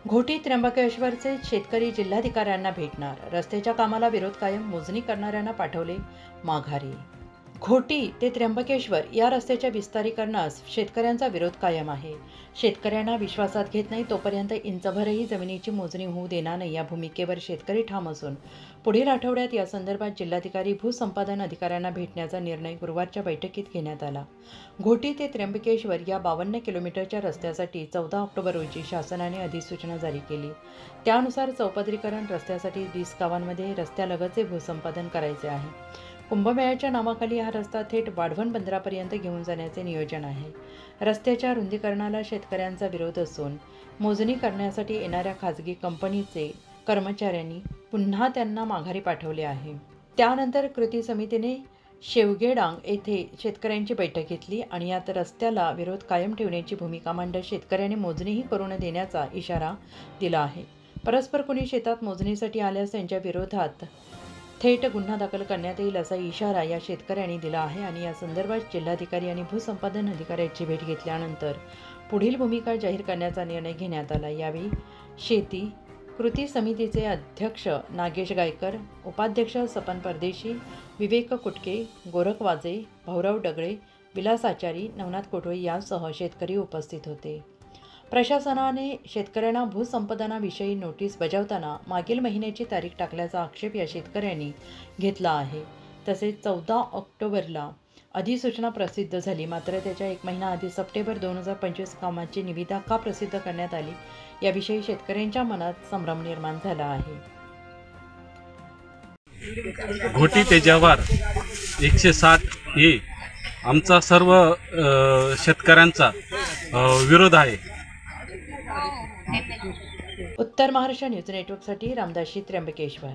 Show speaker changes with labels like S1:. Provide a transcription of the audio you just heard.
S1: घोटी त्र्यंबकेश्वरचे शेतकरी जिल्हाधिकाऱ्यांना भेटणार, रस्त्याच्या कामाला विरोध कायम, मोजणी करणाऱ्यांना पाठवले माघारी। घोटी ते त्र्यंबकेश्वर या रस्त्याच्या विस्तारीकरणास शेतकऱ्यांचा विरोध कायम आहे। शेतकऱ्यांना विश्वासात घेत नाही तोपर्यंत इंचभरही जमिनीची मोजणी होऊ देणार नाही या भूमिकेवर शेतकरी ठाम असून पुढील आठवड्यात या संदर्भात जिल्हाधिकारी भूसंपादन अधिकाऱ्यांना भेटण्याचा निर्णय गुरुवारच्या बैठकीत घेण्यात आला। घोटी ते त्र्यंबकेश्वर या 52 किलोमीटरच्या रस्त्यासाठी 14 ऑक्टोबर रोजी शासनाने अधिसूचना जारी केली। त्यानुसार चौपदरीकरण रस्त्यासाठी 20 गावांमध्ये रस्त्यालगतचे भूसंपादन करायचे आहे। कुंभमेळ्याच्या नावाखाली हा रस्ता थेट वाढवण बंदरापर्यंत घेऊन जाण्याचे नियोजन आहे। रस्त्याच्या रुंदीकरणाला शेतकऱ्यांचा विरोध असून मोजणी करण्यासाठी येणाऱ्या खाजगी कंपनीचे कर्मचाऱ्यांनी पुन्हा त्यांना माघारी पाठवले आहे। त्यानंतर कृती समितीने शेवगेडांग येथे शेतकऱ्यांची बैठक घेतली आणि यात रस्त्याला विरोध कायम ठेवण्याची भूमिका मांडत शेतकऱ्यांनी मोजणीही करू न देण्याचा इशारा दिला आहे। परस्पर कोणी शेतात मोजणीसाठी आल्यास त्यांच्या विरोधात थेट गुन्हा दाखल करण्यात येईल असा इशारा या शेतकऱ्यांनी दिला आहे आणि या संदर्भात जिल्हाधिकारी आणि भूसंपादन अधिकाऱ्यांची भेट घेतल्यानंतर पुढील भूमिका जाहीर करण्याचा निर्णय घेण्यात आला। यावेळी शेती कृती समितीचे अध्यक्ष नागेश गायकर, उपाध्यक्ष सपन परदेशी, विवेक कुटके, गोरख वाजे, भाऊराव डगळे, विलास आचारी, नवनाथ कोठळे यासह शेतकरी उपस्थित होते। प्रशासनाने शेतकऱ्यांना भूसंपादनाविषयी नोटीस बजावताना मागील महिन्याची तारीख टाकल्याचा आक्षेप या शेतकऱ्यांनी घेतला आहे। तसेच 14 ऑक्टोबरला अधिसूचना प्रसिद्ध झाली, मात्र त्याच्या 1 महिना आधी सप्टेंबर 2025 कामाची निविदा का प्रसिद्ध करण्यात आली याविषयी शेतकऱ्यांच्या मनात संभ्रम निर्माण झाला आहे।
S2: घोटी ते जव्हार 107 हे आमचा सर्व शेतकऱ्यांचा विरोध आहे।
S1: उत्तर महाराष्ट्र न्यूज नेटवर्कसाठी रामदासी त्र्यंबकेश्वर।